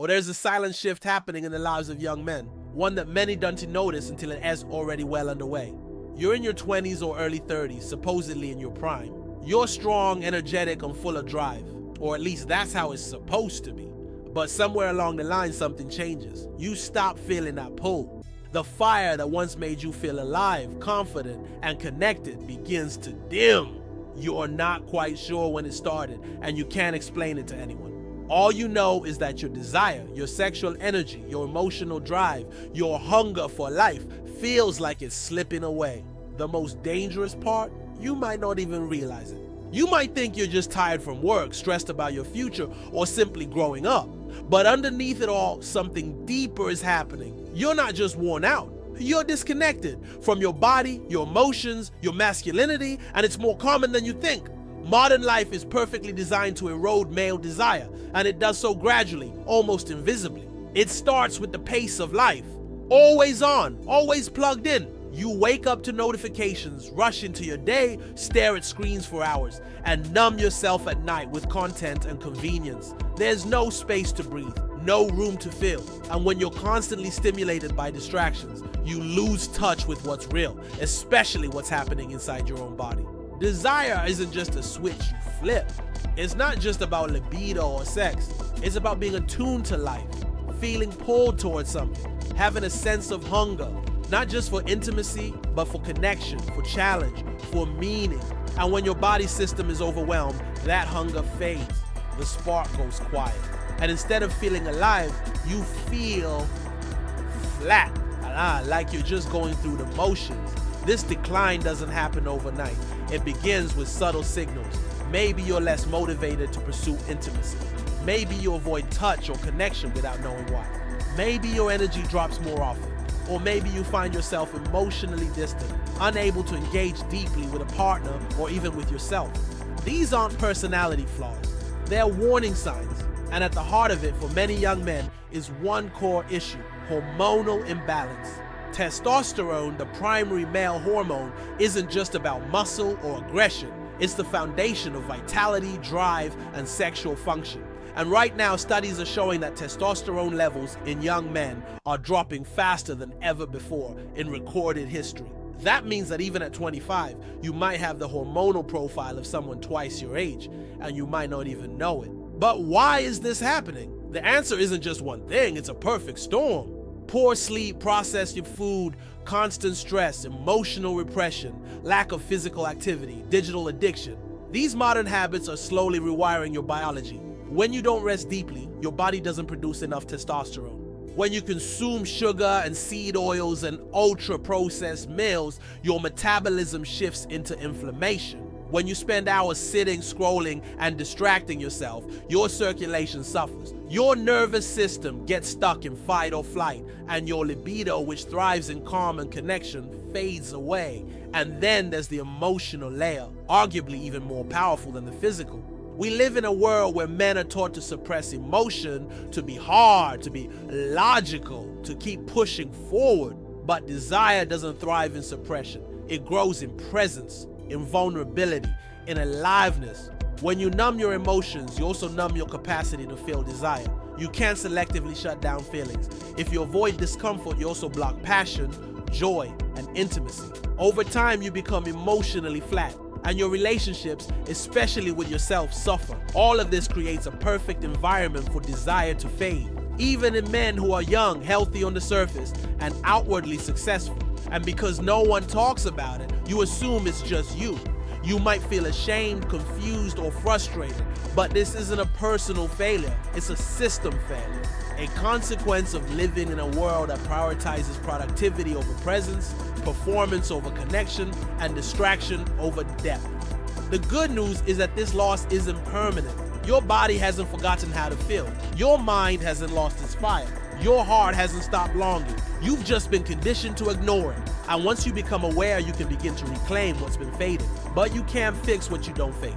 Or there's a silent shift happening in the lives of young men, one that many don't notice until it is already well underway. You're in your 20s or early 30s, supposedly in your prime. You're strong, energetic, and full of drive. Or at least that's how it's supposed to be. But somewhere along the line, something changes. You stop feeling that pull. The fire that once made you feel alive, confident, and connected begins to dim. You're not quite sure when it started, and you can't explain it to anyone. All you know is that your desire, your sexual energy, your emotional drive, your hunger for life feels like it's slipping away. The most dangerous part, you might not even realize it. You might think you're just tired from work, stressed about your future, or simply growing up. But underneath it all, something deeper is happening. You're not just worn out. You're disconnected from your body, your emotions, your masculinity, and it's more common than you think. Modern life is perfectly designed to erode male desire, and it does so gradually, almost invisibly. It starts with the pace of life. Always on, always plugged in. You wake up to notifications, rush into your day, stare at screens for hours, and numb yourself at night with content and convenience. There's no space to breathe, no room to feel. And when you're constantly stimulated by distractions, you lose touch with what's real, especially what's happening inside your own body. Desire isn't just a switch you flip. It's not just about libido or sex. It's about being attuned to life, feeling pulled towards something, having a sense of hunger, not just for intimacy, but for connection, for challenge, for meaning. And when your body system is overwhelmed, that hunger fades. The spark goes quiet. And instead of feeling alive, you feel flat, like you're just going through the motions. This decline doesn't happen overnight. It begins with subtle signals. Maybe you're less motivated to pursue intimacy. Maybe you avoid touch or connection without knowing why. Maybe your energy drops more often. Or maybe you find yourself emotionally distant, unable to engage deeply with a partner or even with yourself. These aren't personality flaws. They're warning signs. And at the heart of it for many young men is one core issue: hormonal imbalance. Testosterone, the primary male hormone, isn't just about muscle or aggression. It's the foundation of vitality, drive, and sexual function. And right now, studies are showing that testosterone levels in young men are dropping faster than ever before in recorded history. That means that even at 25, you might have the hormonal profile of someone twice your age, and you might not even know it. But why is this happening? The answer isn't just one thing, it's a perfect storm. Poor sleep, processed food, constant stress, emotional repression, lack of physical activity, digital addiction. These modern habits are slowly rewiring your biology. When you don't rest deeply, your body doesn't produce enough testosterone. When you consume sugar and seed oils and ultra-processed meals, your metabolism shifts into inflammation. When you spend hours sitting, scrolling, and distracting yourself, your circulation suffers. Your nervous system gets stuck in fight or flight, and your libido, which thrives in calm and connection, fades away. And then there's the emotional layer, arguably even more powerful than the physical. We live in a world where men are taught to suppress emotion, to be hard, to be logical, to keep pushing forward. But desire doesn't thrive in suppression. It grows in presence, in vulnerability, in aliveness. When you numb your emotions, you also numb your capacity to feel desire. You can't selectively shut down feelings. If you avoid discomfort, you also block passion, joy, and intimacy. Over time, you become emotionally flat, and your relationships, especially with yourself, suffer. All of this creates a perfect environment for desire to fade, even in men who are young, healthy on the surface, and outwardly successful. And because no one talks about it, you assume it's just you. You might feel ashamed, confused, or frustrated, but this isn't a personal failure, it's a system failure. A consequence of living in a world that prioritizes productivity over presence, performance over connection, and distraction over depth. The good news is that this loss isn't permanent. Your body hasn't forgotten how to feel. Your mind hasn't lost its fire. Your heart hasn't stopped longing. You've just been conditioned to ignore it. And once you become aware, you can begin to reclaim what's been faded. But you can't fix what you don't face.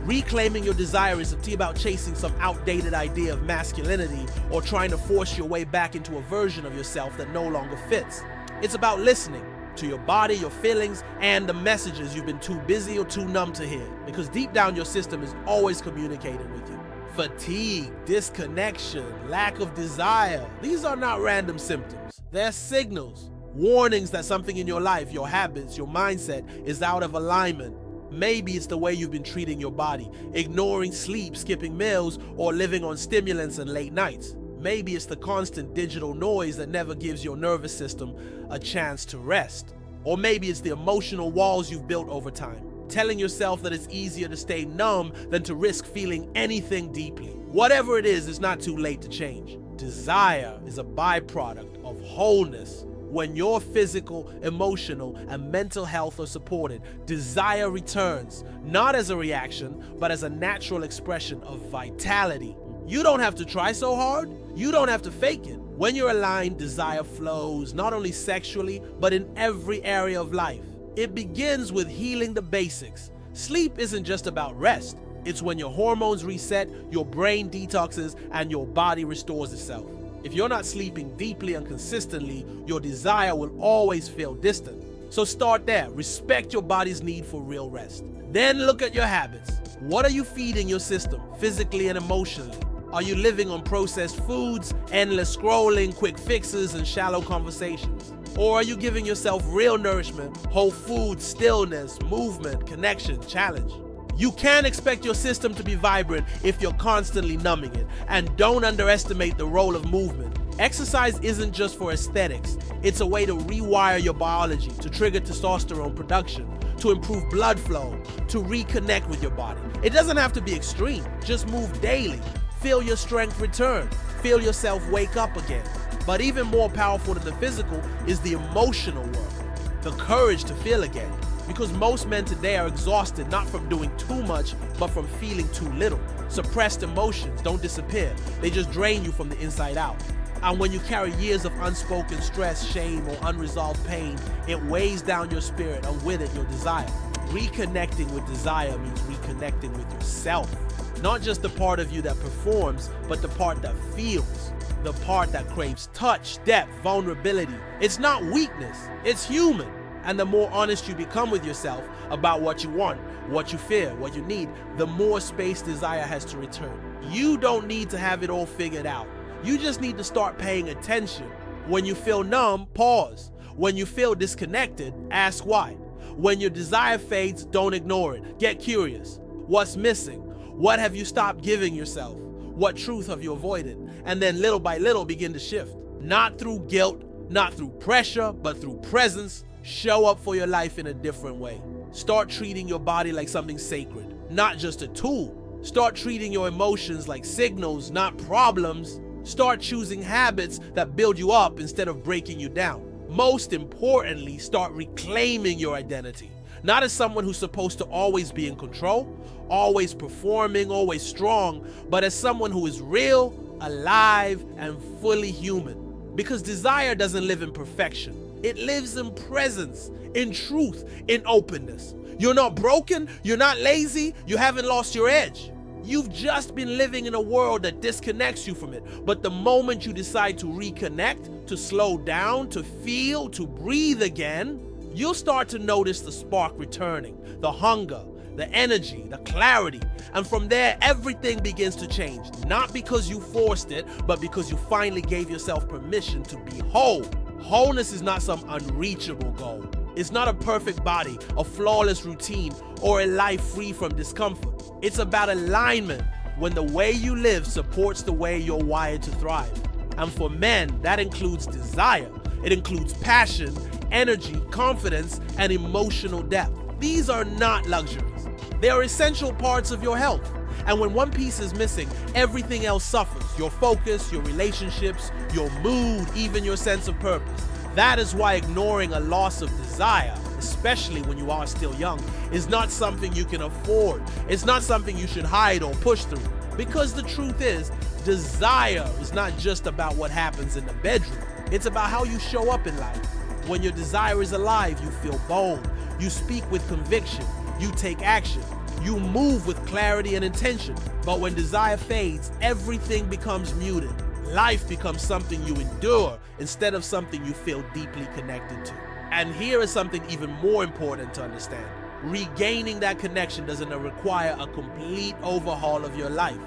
Reclaiming your desire isn't about chasing some outdated idea of masculinity or trying to force your way back into a version of yourself that no longer fits. It's about listening to your body, your feelings, and the messages you've been too busy or too numb to hear. Because deep down, your system is always communicating with you. Fatigue, disconnection, lack of desire. These are not random symptoms. They're signals, warnings that something in your life, your habits, your mindset is out of alignment. Maybe it's the way you've been treating your body, ignoring sleep, skipping meals, or living on stimulants and late nights. Maybe it's the constant digital noise that never gives your nervous system a chance to rest. Or maybe it's the emotional walls you've built over time, telling yourself that it's easier to stay numb than to risk feeling anything deeply. Whatever it is, it's not too late to change. Desire is a byproduct of wholeness. When your physical, emotional, and mental health are supported, desire returns, not as a reaction, but as a natural expression of vitality. You don't have to try so hard. You don't have to fake it. When you're aligned, desire flows, not only sexually, but in every area of life. It begins with healing the basics. Sleep isn't just about rest. It's when your hormones reset, your brain detoxes, and your body restores itself. If you're not sleeping deeply and consistently, your desire will always feel distant. So start there. Respect your body's need for real rest. Then look at your habits. What are you feeding your system, physically and emotionally? Are you living on processed foods, endless scrolling, quick fixes, and shallow conversations? Or are you giving yourself real nourishment, whole food, stillness, movement, connection, challenge? You can't expect your system to be vibrant if you're constantly numbing it. And don't underestimate the role of movement. Exercise isn't just for aesthetics. It's a way to rewire your biology, to trigger testosterone production, to improve blood flow, to reconnect with your body. It doesn't have to be extreme. Just move daily. Feel your strength return. Feel yourself wake up again. But even more powerful than the physical is the emotional work, the courage to feel again. Because most men today are exhausted not from doing too much, but from feeling too little. Suppressed emotions don't disappear. They just drain you from the inside out. And when you carry years of unspoken stress, shame, or unresolved pain, it weighs down your spirit and with it your desire. Reconnecting with desire means reconnecting with yourself. Not just the part of you that performs, but the part that feels. The part that craves touch, depth, vulnerability. It's not weakness, it's human. And the more honest you become with yourself about what you want, what you fear, what you need, the more space desire has to return. You don't need to have it all figured out. You just need to start paying attention. When you feel numb, pause. When you feel disconnected, ask why. When your desire fades, don't ignore it. Get curious. What's missing? What have you stopped giving yourself? What truth have you avoided? And then little by little begin to shift. Not through guilt, not through pressure, but through presence. Show up for your life in a different way. Start treating your body like something sacred, not just a tool. Start treating your emotions like signals, not problems. Start choosing habits that build you up instead of breaking you down. Most importantly, start reclaiming your identity. Not as someone who's supposed to always be in control, always performing, always strong, but as someone who is real, alive, and fully human. Because desire doesn't live in perfection. It lives in presence, in truth, in openness. You're not broken, you're not lazy, you haven't lost your edge. You've just been living in a world that disconnects you from it. But the moment you decide to reconnect, to slow down, to feel, to breathe again, you'll start to notice the spark returning, the hunger, the energy, the clarity. And from there, everything begins to change. Not because you forced it, but because you finally gave yourself permission to be whole. Wholeness is not some unreachable goal. It's not a perfect body, a flawless routine, or a life free from discomfort. It's about alignment, when the way you live supports the way you're wired to thrive. And for men, that includes desire. It includes passion, energy, confidence, and emotional depth. These are not luxuries. They are essential parts of your health. And when one piece is missing, everything else suffers. Your focus, your relationships, your mood, even your sense of purpose. That is why ignoring a loss of desire, especially when you are still young, is not something you can afford. It's not something you should hide or push through. Because the truth is, desire is not just about what happens in the bedroom. It's about how you show up in life. When your desire is alive, you feel bold. You speak with conviction. You take action. You move with clarity and intention. But when desire fades, everything becomes muted. Life becomes something you endure instead of something you feel deeply connected to. And here is something even more important to understand. Regaining that connection doesn't require a complete overhaul of your life.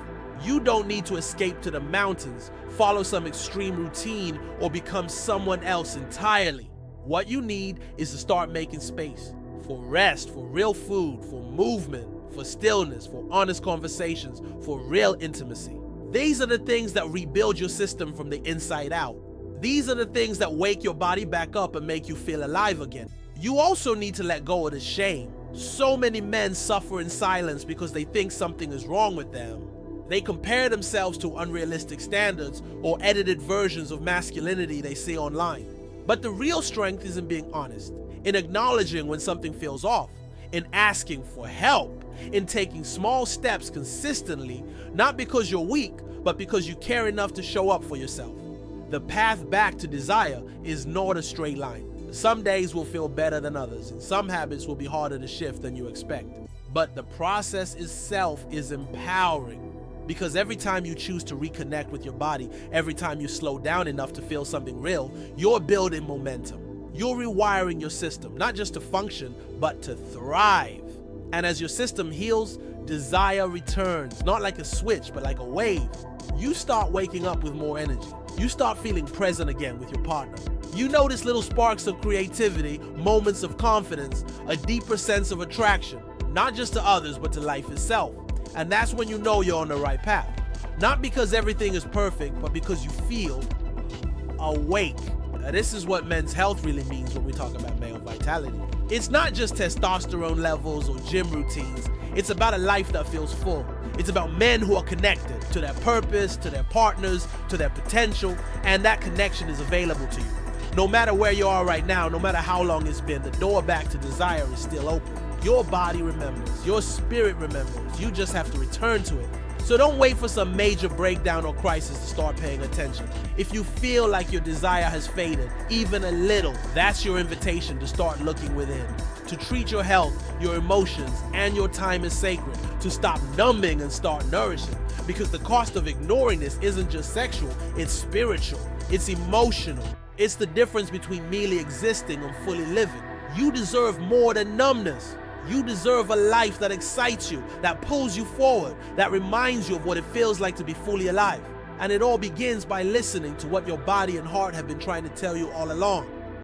You don't need to escape to the mountains, follow some extreme routine, or become someone else entirely. What you need is to start making space for rest, for real food, for movement, for stillness, for honest conversations, for real intimacy. These are the things that rebuild your system from the inside out. These are the things that wake your body back up and make you feel alive again. You also need to let go of the shame. So many men suffer in silence because they think something is wrong with them. They compare themselves to unrealistic standards or edited versions of masculinity they see online. But the real strength is in being honest, in acknowledging when something feels off, in asking for help, in taking small steps consistently, not because you're weak, but because you care enough to show up for yourself. The path back to desire is not a straight line. Some days will feel better than others, and some habits will be harder to shift than you expect. But the process itself is empowering, because every time you choose to reconnect with your body, every time you slow down enough to feel something real, you're building momentum. You're rewiring your system, not just to function, but to thrive. And as your system heals, desire returns, not like a switch, but like a wave. You start waking up with more energy. You start feeling present again with your partner. You notice little sparks of creativity, moments of confidence, a deeper sense of attraction, not just to others, but to life itself. And that's when you know you're on the right path. Not because everything is perfect, but because you feel awake. Now, this is what men's health really means when we talk about male vitality. It's not just testosterone levels or gym routines. It's about a life that feels full. It's about men who are connected to their purpose, to their partners, to their potential, and that connection is available to you. No matter where you are right now, no matter how long it's been, the door back to desire is still open. Your body remembers, your spirit remembers. You just have to return to it. So don't wait for some major breakdown or crisis to start paying attention. If you feel like your desire has faded, even a little, that's your invitation to start looking within. To treat your health, your emotions, and your time as sacred. To stop numbing and start nourishing. Because the cost of ignoring this isn't just sexual, it's spiritual, it's emotional. It's the difference between merely existing and fully living. You deserve more than numbness. You deserve a life that excites you, that pulls you forward, that reminds you of what it feels like to be fully alive. And it all begins by listening to what your body and heart have been trying to tell you all along.